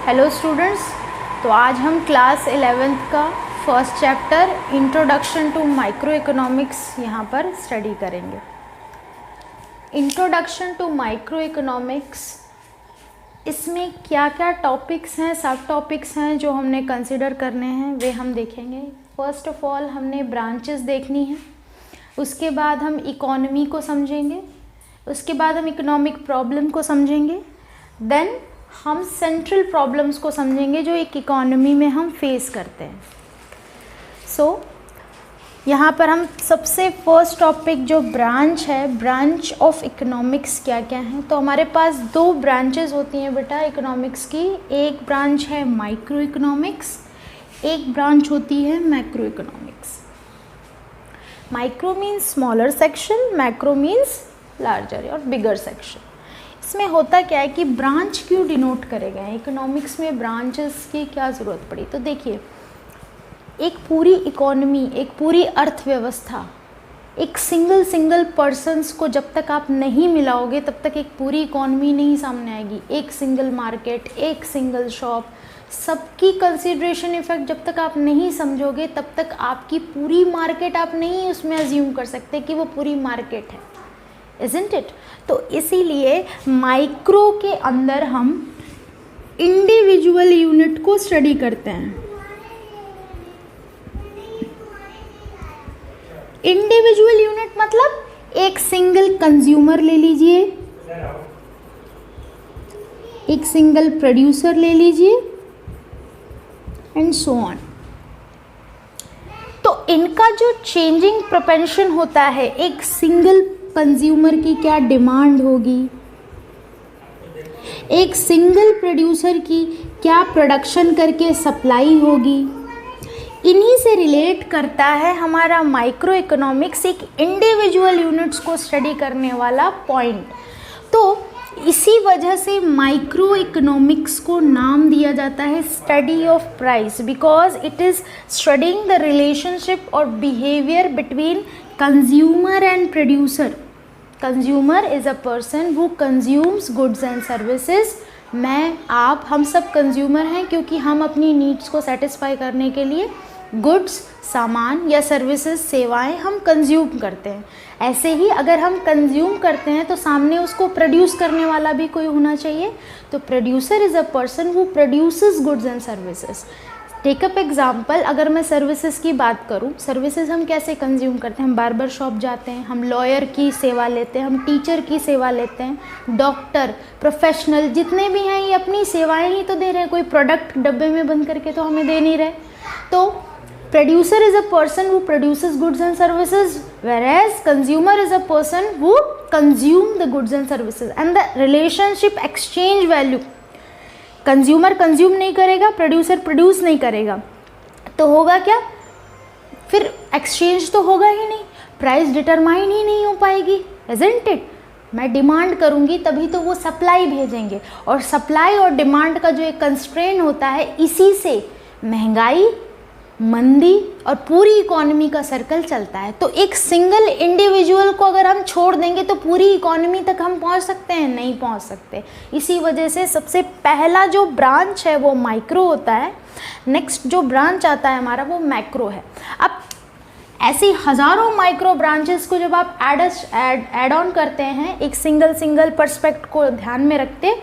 Hello students, तो आज हम क्लास 11th का first chapter introduction to micro economics यहाँ पर स्टडी करेंगे। इंट्रोडक्शन टू माइक्रो इकोनॉमिक्स, इसमें क्या क्या टॉपिक्स हैं, सब टॉपिक्स हैं जो हमने कंसिडर करने हैं वे हम देखेंगे। फर्स्ट ऑफ ऑल हमने ब्रांचेस देखनी है, उसके बाद हम इकोनॉमी को समझेंगे, उसके बाद हम इकोनॉमिक प्रॉब्लम को समझेंगे, देन हम सेंट्रल प्रॉब्लम्स को समझेंगे जो एक इकोनॉमी में हम फेस करते हैं। यहाँ पर हम सबसे फर्स्ट टॉपिक जो ब्रांच है, ब्रांच ऑफ इकोनॉमिक्स क्या क्या हैं। तो हमारे पास दो ब्रांचेस होती हैं बेटा इकोनॉमिक्स की, एक ब्रांच है माइक्रो इकोनॉमिक्स, एक ब्रांच होती है macro economics. Micro means smaller section, macro means larger और बिगर सेक्शन। इसमें होता क्या है कि ब्रांच क्यों डिनोट करे गए हैं, इकोनॉमिक्स में ब्रांचेस की क्या ज़रूरत पड़ी। तो देखिए, एक पूरी इकोनॉमी, एक पूरी अर्थव्यवस्था, एक सिंगल पर्सन्स को जब तक आप नहीं मिलाओगे तब तक एक पूरी इकोनॉमी नहीं सामने आएगी। एक सिंगल मार्केट, एक सिंगल शॉप, सबकी कंसिडरेशन इफेक्ट जब तक आप नहीं समझोगे तब तक आपकी पूरी मार्केट आप नहीं उसमें अज्यूम कर सकते कि वो पूरी मार्केट है, isn't it? तो इसीलिए माइक्रो के अंदर हम इंडिविजुअल यूनिट को स्टडी करते हैं। इंडिविजुअल यूनिट मतलब एक सिंगल कंज्यूमर ले लीजिए, एक सिंगल प्रोड्यूसर ले लीजिए एंड सो ऑन। तो इनका जो चेंजिंग प्रोपेंशन होता है, एक सिंगल कंज्यूमर की क्या डिमांड होगी, एक सिंगल प्रोड्यूसर की क्या प्रोडक्शन करके सप्लाई होगी, इन्हीं से रिलेट करता है हमारा माइक्रो इकोनॉमिक्स, एक इंडिविजुअल यूनिट्स को स्टडी करने वाला पॉइंट। तो इसी वजह से माइक्रो इकोनॉमिक्स को नाम दिया जाता है study of price, because it is studying the relationship और behaviour between consumer and producer. Consumer is a person who consumes goods and services. मैं, आप, हम सब कंज्यूमर हैं क्योंकि हम अपनी नीड्स को सेटिस्फाई करने के लिए गुड्स, सामान या सर्विसेज, सेवाएं हम कंज्यूम करते हैं। ऐसे ही अगर हम कंज्यूम करते हैं तो सामने उसको प्रोड्यूस करने वाला भी कोई होना चाहिए। तो producer is a person who produces goods and services. Take up example, अगर मैं सर्विसेज की बात करूं, सर्विसेज हम कैसे कंज्यूम करते हैं, हम बार्बर शॉप जाते हैं, हम लॉयर की सेवा लेते हैं, हम टीचर की सेवा लेते हैं, डॉक्टर, प्रोफेशनल जितने भी हैं ये अपनी सेवाएं ही तो दे रहे हैं, कोई प्रोडक्ट डब्बे में बंद करके तो हमें दे नहीं रहे। तो producer is a person who produces goods and services, whereas consumer is a person who consume the goods and services, and the relationship exchange value, consumer consume नहीं करेगा, प्रोड्यूसर प्रोड्यूस नहीं करेगा, तो होगा क्या, फिर एक्सचेंज तो होगा ही नहीं, प्राइस डिटरमाइन ही नहीं हो पाएगी, isn't it? मैं डिमांड करूँगी तभी तो वो सप्लाई भेजेंगे, और सप्लाई और डिमांड का जो एक कंस्ट्रेन होता है, इसी से महंगाई, मंदी और पूरी इकोनॉमी का सर्कल चलता है। तो एक सिंगल इंडिविजुअल को अगर हम छोड़ देंगे तो पूरी इकोनॉमी तक हम पहुंच सकते हैं, नहीं पहुंच सकते। इसी वजह से सबसे पहला जो ब्रांच है वो माइक्रो होता है, नेक्स्ट जो ब्रांच आता है हमारा वो मैक्रो है। अब ऐसी हज़ारों माइक्रो ब्रांचेस को जब आप ऐड ऑन करते हैं, एक सिंगल पर्सपेक्ट को ध्यान में रखते,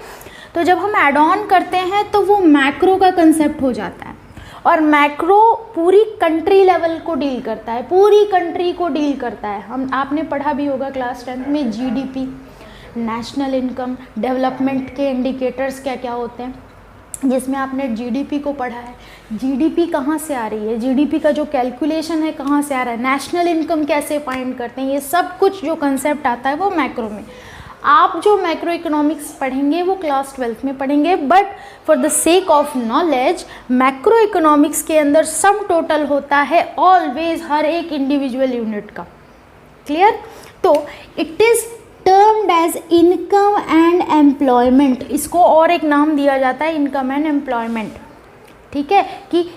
तो जब हम ऐड ऑन करते हैं तो वो मैक्रो का कंसेप्ट हो जाता है। और मैक्रो पूरी कंट्री लेवल को डील करता है, पूरी कंट्री को डील करता है। आपने पढ़ा भी होगा क्लास 10th में जीडीपी, नेशनल इनकम, डेवलपमेंट के इंडिकेटर्स क्या क्या होते हैं, जिसमें आपने जीडीपी को पढ़ा है। जीडीपी कहाँ से आ रही है, जीडीपी का जो कैलकुलेशन है कहाँ से आ रहा है, नेशनल इनकम कैसे फाइंड करते हैं, ये सब कुछ जो कंसेप्ट आता है वो मैक्रो में। आप जो मैक्रो इकोनॉमिक्स पढ़ेंगे वो क्लास 12th में पढ़ेंगे, but for the sake of knowledge macro economics के अंदर सम टोटल होता है ऑलवेज हर एक इंडिविजुअल यूनिट का। क्लियर? तो it is termed as income and employment, इसको और एक नाम दिया जाता है इनकम एंड एम्प्लॉयमेंट। ठीक है, कि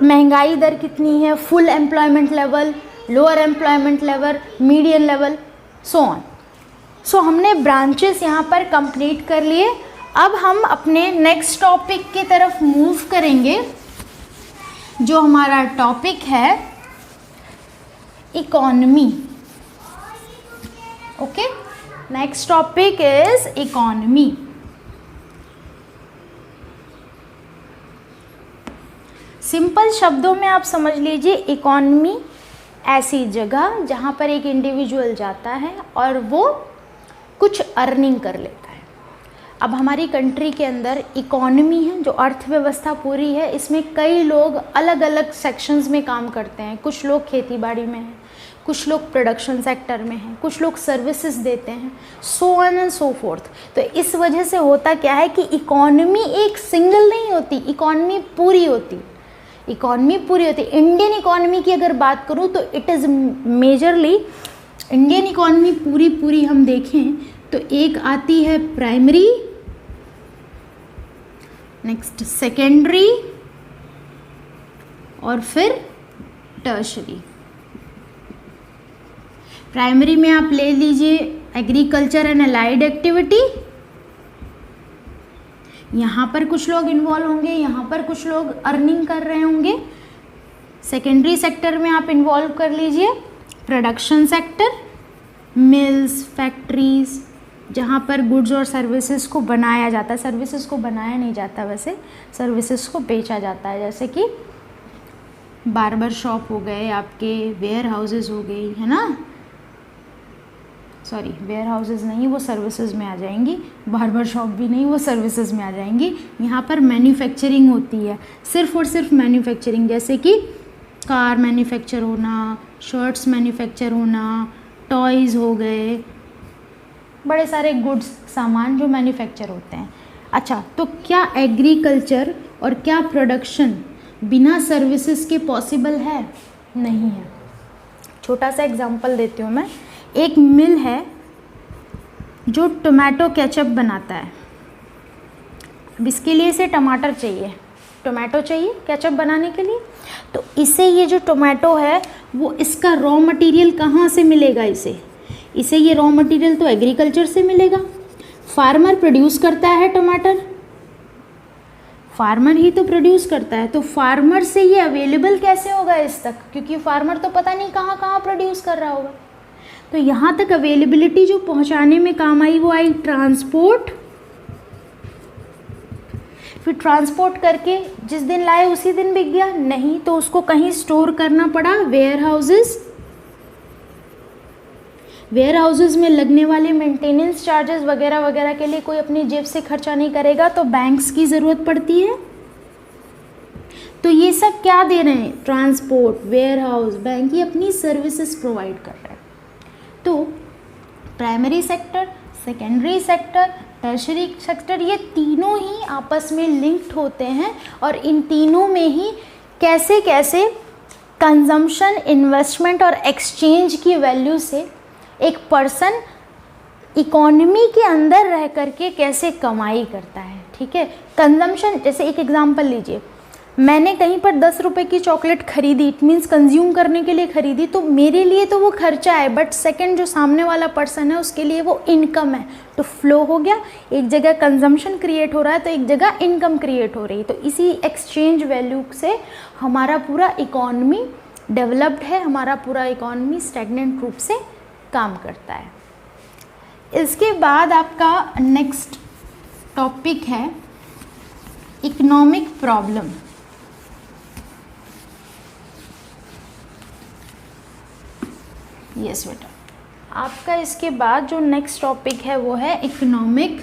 महंगाई दर कितनी है, full employment level, lower employment level, median level, so on. So हमने ब्रांचेस यहाँ पर कंप्लीट कर लिए। अब हम अपने नेक्स्ट टॉपिक की तरफ मूव करेंगे, जो हमारा टॉपिक है economy. Okay, next topic is economy. Simple शब्दों में आप समझ लीजिए, इकोनॉमी ऐसी जगह जहाँ पर एक इंडिविजुअल जाता है और वो कुछ अर्निंग कर लेता है। अब हमारी कंट्री के अंदर इकोनॉमी है, जो अर्थव्यवस्था पूरी है, इसमें कई लोग अलग अलग सेक्शंस में काम करते हैं। कुछ लोग खेती बाड़ी में हैं, कुछ लोग प्रोडक्शन सेक्टर में हैं, कुछ लोग सर्विसेज देते हैं, so on and so fourth. तो इस वजह से होता क्या है कि इकोनॉमी एक सिंगल नहीं होती, इकोनॉमी पूरी होती। इकोनॉमी पूरी होती। इंडियन इकोनॉमी की अगर बात करूँ तो it is majorly, Indian economy पूरी हम देखें तो एक आती है प्राइमरी, नेक्स्ट सेकेंडरी और फिर टर्शरी। प्राइमरी में आप ले लीजिए एग्रीकल्चर एंड अलाइड एक्टिविटी, यहाँ पर कुछ लोग इन्वॉल्व होंगे, यहाँ पर कुछ लोग अर्निंग कर रहे होंगे। सेकेंडरी सेक्टर में आप इन्वॉल्व कर लीजिए प्रोडक्शन सेक्टर, मिल्स, फैक्ट्रीज, जहाँ पर गुड्स और सर्विसेज को बनाया जाता है। सर्विसेज को बनाया नहीं जाता, वैसे सर्विसेज को बेचा जाता है, जैसे कि बार्बर शॉप हो गए, आपके वेयर हाउसेज हो गई, है ना, सॉरी वेयर हाउसेज नहीं, वो सर्विसेज में आ जाएंगी, बार्बर शॉप भी नहीं, वो सर्विसेज में आ जाएंगी। यहाँ पर मैन्युफैक्चरिंग होती है, सिर्फ और सिर्फ मैन्युफैक्चरिंग, जैसे कि कार मैन्युफैक्चर होना, शर्ट्स मैन्युफैक्चर होना, टॉयज़ हो गए, बड़े सारे गुड्स सामान जो मैन्युफैक्चर होते हैं। अच्छा, तो क्या एग्रीकल्चर और क्या प्रोडक्शन बिना सर्विसेज के पॉसिबल है? नहीं है। छोटा सा एग्जांपल देती हूँ मैं। एक मिल है जो टोमेटो केचप बनाता है। अब इसके लिए इसे टमाटर चाहिए, टोमेटो चाहिए केचप बनाने के लिए। तो इसे ये जो टोमेटो है वो इसका रॉ मटेरियल कहाँ से मिलेगा? इसे ये रॉ मटेरियल तो एग्रीकल्चर से मिलेगा। फार्मर प्रोड्यूस करता है टमाटर, फार्मर ही तो प्रोड्यूस करता है। तो फार्मर से ये अवेलेबल कैसे होगा इस तक? क्योंकि फार्मर तो पता नहीं कहाँ कहाँ प्रोड्यूस कर रहा होगा। तो यहाँ तक अवेलेबिलिटी जो पहुँचाने में काम आई वो आई ट्रांसपोर्ट। फिर ट्रांसपोर्ट करके जिस दिन लाए उसी दिन बिक गया? नहीं, तो उसको कहीं स्टोर करना पड़ा, वेयर हाउसेस। वेयर हाउसेस में लगने वाले मेंटेनेंस चार्जेस वगैरह वगैरह के लिए कोई अपनी जेब से खर्चा नहीं करेगा, तो बैंक्स की ज़रूरत पड़ती है। तो ये सब क्या दे रहे हैं? ट्रांसपोर्ट, वेयर हाउस, बैंक ही अपनी सर्विसेज प्रोवाइड कर रहे हैं। तो primary sector, secondary sector, tertiary sector, ये तीनों ही आपस में लिंक्ड होते हैं और इन तीनों में ही कैसे कैसे कंजम्पशन, इन्वेस्टमेंट और एक्सचेंज की वैल्यू से एक पर्सन इकोनॉमी के अंदर रह करके कैसे कमाई करता है। ठीक है, कंजम्पशन, जैसे एक एग्जांपल लीजिए, मैंने कहीं पर 10 रुपए की चॉकलेट खरीदी, इट मीन्स कंज्यूम करने के लिए खरीदी, तो मेरे लिए तो वो खर्चा है, बट सेकंड जो सामने वाला पर्सन है उसके लिए वो इनकम है। तो फ्लो हो गया, एक जगह कंजम्पशन क्रिएट हो रहा है तो एक जगह इनकम क्रिएट हो रही है। तो इसी एक्सचेंज वैल्यू से हमारा पूरा इकोनॉमी डेवलप्ड है, हमारा पूरा इकोनॉमी स्टैग्नेंट रूप से काम करता है। इसके बाद आपका नेक्स्ट टॉपिक है इकोनॉमिक प्रॉब्लम। यस बेटा, आपका इसके बाद जो नेक्स्ट टॉपिक है वो है इकोनॉमिक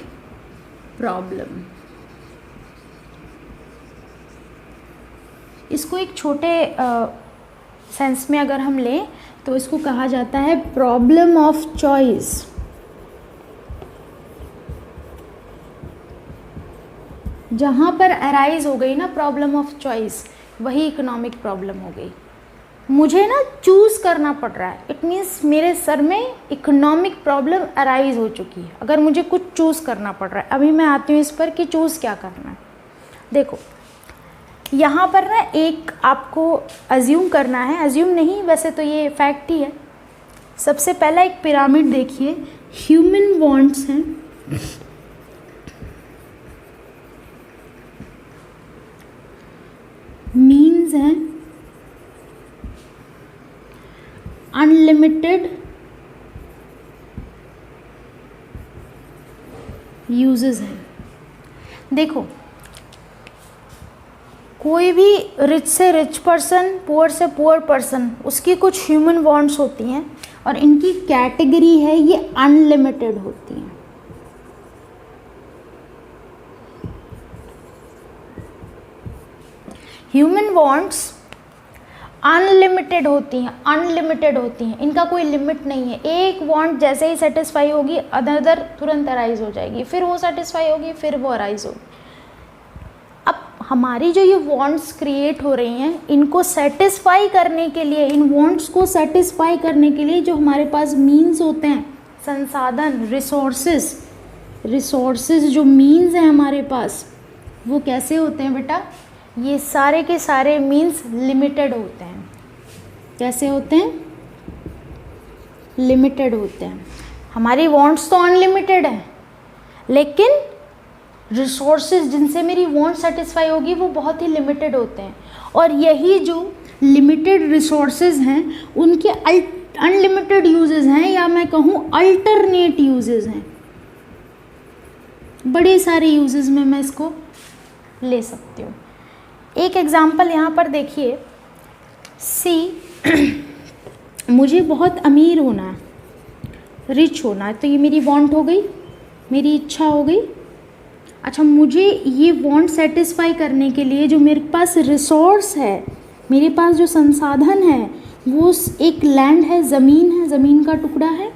प्रॉब्लम। इसको एक छोटे सेंस में अगर हम लें तो इसको कहा जाता है प्रॉब्लम ऑफ चॉइस। जहाँ पर अराइज हो गई ना प्रॉब्लम ऑफ चॉइस, वही इकोनॉमिक प्रॉब्लम हो गई। मुझे ना चूज़ करना पड़ रहा है, इट मीन्स मेरे सर में इकोनॉमिक प्रॉब्लम अराइज हो चुकी है। अगर मुझे कुछ चूज़ करना पड़ रहा है, अभी मैं आती हूँ इस पर कि चूज़ क्या करना है। देखो यहाँ पर ना एक आपको अज्यूम करना है, अज्यूम नहीं वैसे तो ये फैक्ट ही है। सबसे पहला एक पिरामिड देखिए, ह्यूमन वांट्स हैं, मीन्स हैं अनलिमिटेड यूजेस हैं। देखो, कोई भी रिच से रिच पर्सन, पुअर से पुअर पर्सन, उसकी कुछ ह्यूमन वांट्स होती हैं और इनकी कैटेगरी है ये अनलिमिटेड होती हैं। ह्यूमन वांट्स अनलिमिटेड होती हैं, अनलिमिटेड होती हैं, इनका कोई लिमिट नहीं है। एक वांट जैसे ही सेटिस्फाई होगी अनदर तुरंत अराइज हो जाएगी, फिर वो सेटिस्फाई होगी, फिर वो अराइज होगी। अब हमारी जो ये वांट्स क्रिएट हो रही हैं, इनको सेटिस्फाई करने के लिए, इन वांट्स को सेटिस्फाई करने के लिए जो हमारे पास मीन्स होते हैं, संसाधन, रिसोर्सेज जो मीन्स हैं हमारे पास, वो कैसे होते हैं बेटा? ये सारे के सारे मीन्स लिमिटेड होते हैं। कैसे होते हैं? लिमिटेड होते हैं। हमारी वांट्स तो अनलिमिटेड है, लेकिन रिसोर्सेज जिनसे मेरी वांट सेटिस्फाई होगी वो बहुत ही लिमिटेड होते हैं। और यही जो लिमिटेड रिसोर्सेज हैं उनके अनलिमिटेड यूजेस हैं, या मैं कहूँ अल्टरनेट यूजेस हैं। बड़े सारे यूजेस में मैं इसको ले सकती हूँ। एक एग्जाम्पल यहाँ पर देखिए, मुझे बहुत अमीर होना है, रिच होना है, तो ये मेरी वांट हो गई, मेरी इच्छा हो गई। अच्छा, मुझे ये वांट सेटिस्फाई करने के लिए जो मेरे पास रिसोर्स है, मेरे पास जो संसाधन है, वो एक लैंड है, ज़मीन का टुकड़ा है,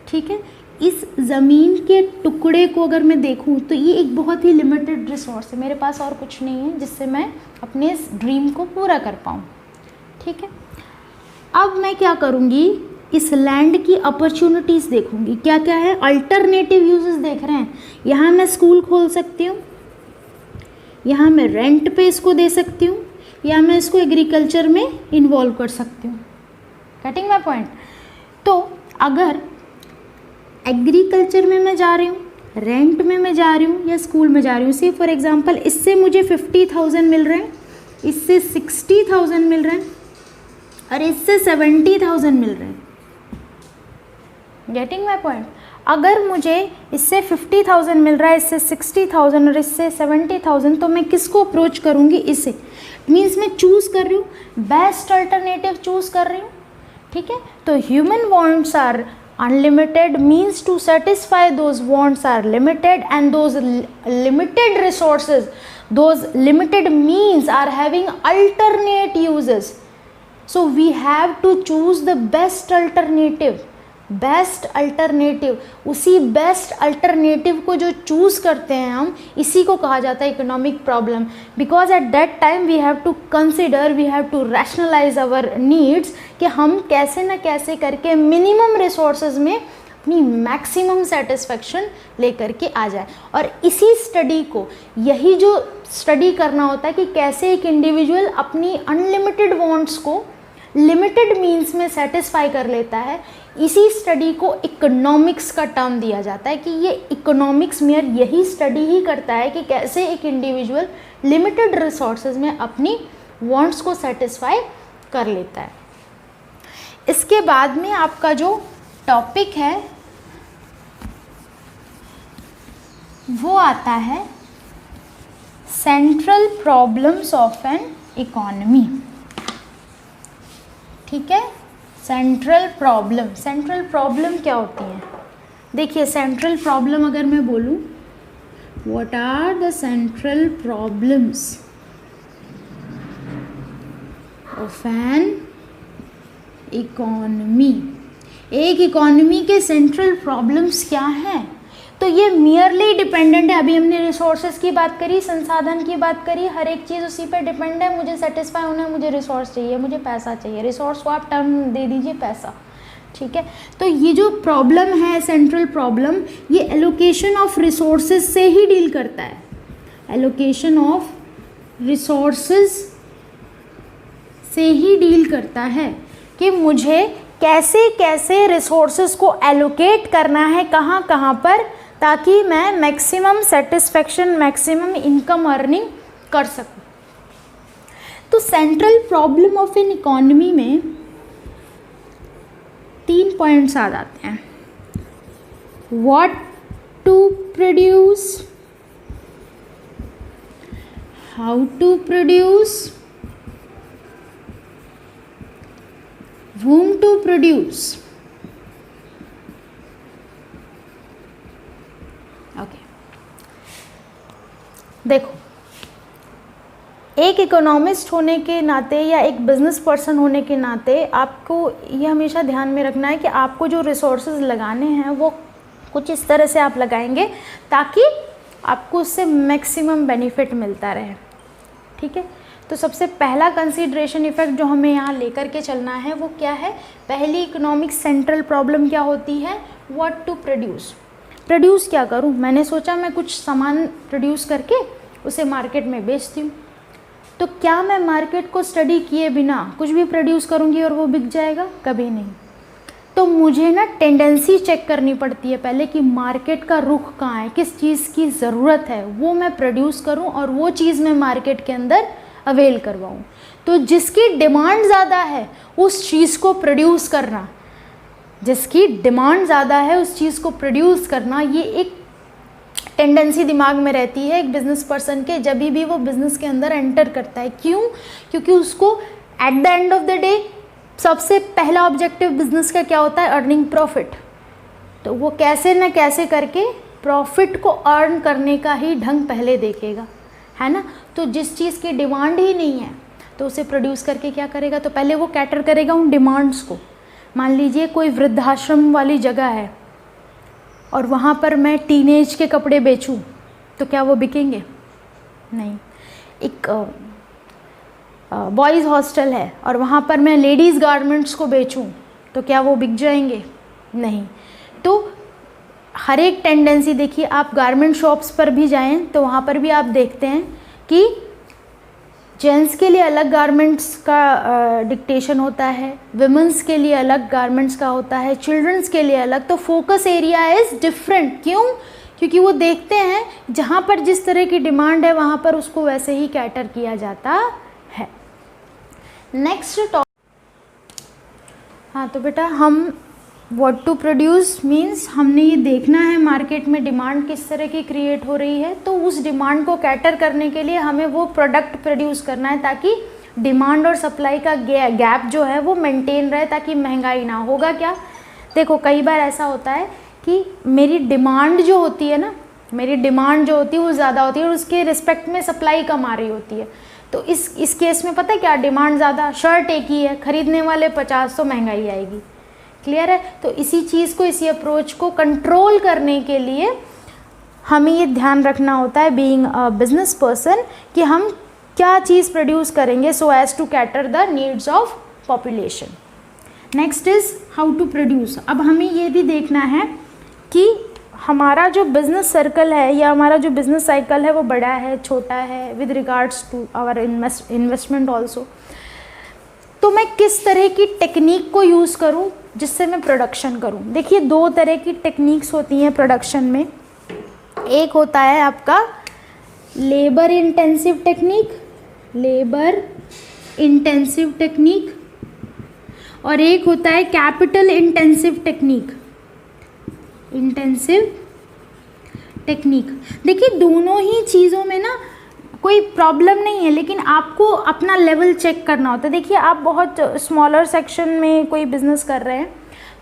ठीक है। इस ज़मीन के टुकड़े को अगर मैं देखूं तो ये एक बहुत ही लिमिटेड रिसोर्स है, मेरे पास और कुछ नहीं है जिससे मैं अपने इस ड्रीम को पूरा कर पाऊँ, ठीक है। अब मैं क्या करूँगी, इस लैंड की अपॉर्चुनिटीज़ देखूँगी, क्या क्या है, अल्टरनेटिव यूजेस देख रहे हैं। यहाँ मैं स्कूल खोल सकती हूँ, यहाँ मैं रेंट पे इसको दे सकती हूँ, या मैं इसको एग्रीकल्चर में इन्वॉल्व कर सकती हूँ। Getting my point? तो अगर एग्रीकल्चर में मैं जा रही हूँ, रेंट में मैं जा रही हूँ, या स्कूल में जा रही हूँ, सी फॉर एग्जांपल इससे मुझे 50,000 मिल रहे हैं, इससे 60,000 मिल रहे हैं, और इससे 70,000 मिल रहे हैं। Getting my point? अगर मुझे इससे 50,000 मिल रहा है, इससे 60,000 और इससे 70,000, तो मैं किसको अप्रोच करूँगी? इसे। मीन्स मैं चूज़ कर रही हूँ, बेस्ट अल्टरनेटिव चूज़ कर रही हूँ, ठीक है। तो human wants are unlimited, means to satisfy those wants are limited, and those limited resources, those limited means are having alternate uses. So we have to choose the best alternative. Best alternative, उसी best alternative को जो choose करते हैं हम, इसी को कहा जाता है economic problem. Because at that time we have to consider, we have to rationalise our needs, कि हम कैसे न कैसे करके मिनिमम रिसोर्सेज में अपनी मैक्सिमम सेटिस्फेक्शन लेकर के आ जाए। और इसी स्टडी को, यही जो स्टडी करना होता है कि कैसे एक इंडिविजुअल अपनी अनलिमिटेड वांट्स को लिमिटेड मीन्स में सेटिस्फाई कर लेता है, इसी स्टडी को इकोनॉमिक्स का टर्म दिया जाता है। कि ये इकोनॉमिक्स में यही स्टडी ही करता है कि कैसे एक इंडिविजुअल लिमिटेड रिसोर्सेज में अपनी वांट्स को सेटिस्फाई कर लेता है। इसके बाद में आपका जो टॉपिक है वो आता है central problems of an economy, ठीक है। सेंट्रल प्रॉब्लम क्या होती हैं? देखिए, सेंट्रल प्रॉब्लम अगर मैं बोलूँ, what are the central problems of an economy, एक इकोनॉमी के सेंट्रल प्रॉब्लम्स क्या हैं? तो ये मियरली डिपेंडेंट है। अभी हमने रिसोर्सेज की बात करी, संसाधन की बात करी, हर एक चीज़ उसी पे डिपेंड है। मुझे सेटिस्फाई होना है, मुझे रिसोर्स चाहिए, मुझे पैसा चाहिए, रिसोर्स को आप टर्म दे दीजिए पैसा, ठीक है। तो ये जो प्रॉब्लम है सेंट्रल प्रॉब्लम, ये एलोकेशन ऑफ रिसोर्सेज से ही डील करता है। एलोकेशन ऑफ रिसोर्सेज से ही डील करता है कि मुझे कैसे कैसे रिसोर्सेज को एलोकेट करना है, कहाँ कहाँ पर, ताकि मैं maximum satisfaction, maximum income earning कर सकूं। तो central problem of an economy में 3 पॉइंट्स आ जाते हैं। What to produce, how to produce, whom to produce। Okay, देखो, एक इकोनॉमिस्ट होने के नाते या एक बिजनेस पर्सन होने के नाते आपको ये हमेशा ध्यान में रखना है कि आपको जो रिसोर्सेज लगाने हैं वो कुछ इस तरह से आप लगाएंगे ताकि आपको उससे मैक्सिमम बेनिफिट मिलता रहे। ठीक है, तो सबसे पहला कंसीडरेशन इफेक्ट जो हमें यहाँ लेकर के चलना है वो क्या है? पहली इकोनॉमिक सेंट्रल प्रॉब्लम क्या होती है? What to produce. प्रोड्यूस क्या करूँ? मैंने सोचा मैं कुछ सामान प्रोड्यूस करके उसे मार्केट में बेचती हूँ, तो क्या मैं मार्केट को स्टडी किए बिना कुछ भी प्रोड्यूस करूँगी और वो बिक जाएगा? कभी नहीं। तो मुझे ना टेंडेंसी चेक करनी पड़ती है पहले कि मार्केट का रुख कहाँ है, किस चीज़ की ज़रूरत है, वो मैं प्रोड्यूस करूँ और वो चीज़ मैं मार्केट के अंदर अवेल करवाऊँ। तो जिसकी डिमांड ज़्यादा है उस चीज़ को प्रोड्यूस करना, जिसकी डिमांड ज़्यादा है उस चीज़ को प्रोड्यूस करना, ये एक टेंडेंसी दिमाग में रहती है एक बिजनेस पर्सन के जब भी वो बिज़नेस के अंदर एंटर करता है। क्यों? क्योंकि उसको at the end of the day सबसे पहला ऑब्जेक्टिव बिजनेस का क्या होता है? Earning profit. तो वो कैसे न कैसे करके प्रॉफिट को अर्न करने का ही ढंग पहले देखेगा, है ना। तो जिस चीज़ की डिमांड ही नहीं है तो उसे प्रोड्यूस करके क्या करेगा? तो पहले वो कैटर करेगा उन डिमांड्स को। मान लीजिए कोई वृद्धाश्रम वाली जगह है और वहाँ पर मैं टीनेज के कपड़े बेचूं तो क्या वो बिकेंगे? नहीं। एक बॉयज़ हॉस्टल है और वहाँ पर मैं लेडीज़ गारमेंट्स को बेचूं तो क्या वो बिक जाएंगे? नहीं। तो हर एक टेंडेंसी देखिए, आप गारमेंट शॉप्स पर भी जाएं तो वहाँ पर भी आप देखते हैं कि जेंट्स के लिए अलग गारमेंट्स का डिक्टेशन होता है, विमेंस के लिए अलग गारमेंट्स का होता है, चिल्ड्रंस के लिए अलग। तो फोकस एरिया इज़ डिफरेंट। क्यों? क्योंकि वो देखते हैं जहाँ पर जिस तरह की डिमांड है वहाँ पर उसको वैसे ही कैटर किया जाता है। नेक्स्ट टॉपिक, हाँ तो बेटा हम व्हाट टू प्रोड्यूस मीन्स हमने ये देखना है मार्केट में डिमांड किस तरह की क्रिएट हो रही है, तो उस डिमांड को कैटर करने के लिए हमें वो प्रोडक्ट प्रोड्यूस करना है ताकि डिमांड और सप्लाई का गैप जो है वो मेंटेन रहे, ताकि महंगाई ना। होगा क्या? देखो कई बार ऐसा होता है कि मेरी डिमांड जो होती है ना, मेरी डिमांड जो होती है वो ज़्यादा होती है और उसके रिस्पेक्ट में सप्लाई कम आ रही होती है। तो इस केस में पता है क्या? डिमांड ज़्यादा, शर्ट एक ही है, ख़रीदने वाले 50, तो महंगाई आएगी। क्लियर है? तो इसी चीज़ को, इसी अप्रोच को कंट्रोल करने के लिए हमें ये ध्यान रखना होता है बीइंग अ बिजनेस पर्सन कि हम क्या चीज़ प्रोड्यूस करेंगे so as to cater the needs of population. Next is how to produce. अब हमें ये भी देखना है कि हमारा जो बिज़नेस सर्कल है या हमारा जो बिज़नेस साइकिल है वो बड़ा है, छोटा है, with regards to our investment also. तो मैं किस तरह की टेक्निक को यूज़ करूं जिससे मैं प्रोडक्शन करूं? देखिए दो तरह की टेक्निक्स होती हैं प्रोडक्शन में। एक होता है आपका labour intensive technique, labour intensive technique, और एक होता है capital intensive technique, intensive technique. देखिए दोनों ही चीज़ों में ना कोई प्रॉब्लम नहीं है, लेकिन आपको अपना लेवल चेक करना होता है। देखिए आप बहुत स्मॉलर सेक्शन में कोई बिज़नेस कर रहे हैं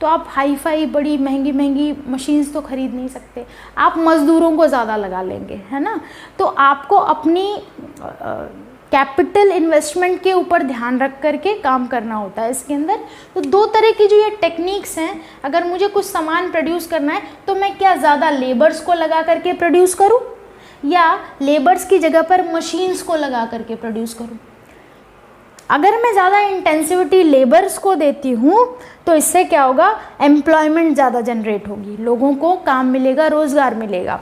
तो आप हाई फाई बड़ी महंगी महंगी मशीन्स तो ख़रीद नहीं सकते, आप मज़दूरों को ज़्यादा लगा लेंगे, है ना। तो आपको अपनी कैपिटल इन्वेस्टमेंट के ऊपर ध्यान रख करके काम करना होता है इसके अंदर। तो दो तरह की जो ये टेक्निक्स हैं, अगर मुझे कुछ सामान प्रोड्यूस करना है तो मैं क्या ज़्यादा लेबर्स को लगा करके प्रोड्यूस करूँ या लेबर्स की जगह पर मशीन्स को लगा करके प्रोड्यूस करूँ। अगर मैं ज़्यादा इंटेंसिविटी लेबर्स को देती हूँ तो इससे क्या होगा? एम्प्लॉयमेंट ज़्यादा जनरेट होगी, लोगों को काम मिलेगा, रोज़गार मिलेगा।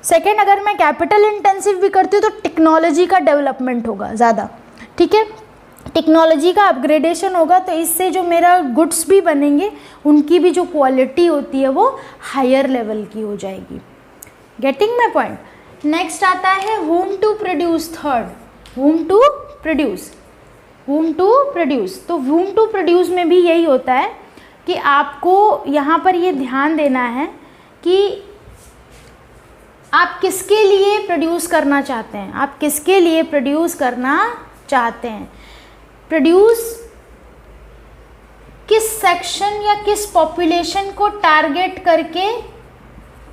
सेकेंड, अगर मैं कैपिटल इंटेंसिव भी करती हूँ तो टेक्नोलॉजी का डेवलपमेंट होगा ज़्यादा, ठीक है, टेक्नोलॉजी का अपग्रेडेशन होगा। तो इससे जो मेरा गुड्स भी बनेंगे उनकी भी जो क्वालिटी होती है वो हायर लेवल की हो जाएगी। Getting my point? नेक्स्ट आता है whom to produce। Third, whom to produce। whom to produce। तो whom to produce में भी यही होता है कि आपको यहाँ पर ये ध्यान देना है कि आप किसके लिए प्रोड्यूस करना चाहते हैं, आप किसके लिए प्रोड्यूस करना चाहते हैं। प्रोड्यूस किस सेक्शन या किस पॉपुलेशन को टारगेट करके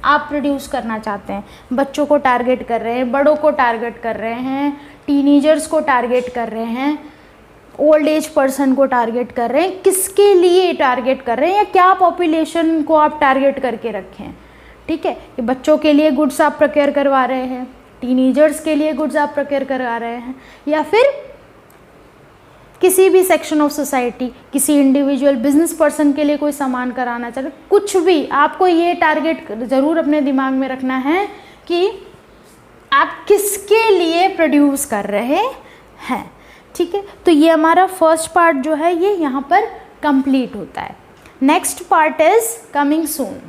आप प्रोड्यूस करना चाहते हैं। बच्चों को टारगेट कर रहे हैं, बड़ों को टारगेट कर रहे हैं, टीनेजर्स को टारगेट कर रहे हैं, ओल्ड एज पर्सन को टारगेट कर रहे हैं, किसके लिए टारगेट कर रहे हैं या क्या पॉपुलेशन को आप टारगेट करके रखें। ठीक है, कि बच्चों के लिए गुड्स आप प्रोक्योर करवा रहे हैं, टीनेजर्स के लिए गुड्स आप प्रोक्योर करवा रहे हैं, या फिर किसी भी सेक्शन ऑफ सोसाइटी, किसी इंडिविजुअल बिजनेस पर्सन के लिए कोई सामान कराना चाहते, कुछ भी आपको ये टारगेट ज़रूर अपने दिमाग में रखना है कि आप किसके लिए प्रोड्यूस कर रहे हैं। ठीक है, तो ये हमारा फर्स्ट पार्ट जो है ये यहाँ पर कंप्लीट होता है। Next part is coming soon.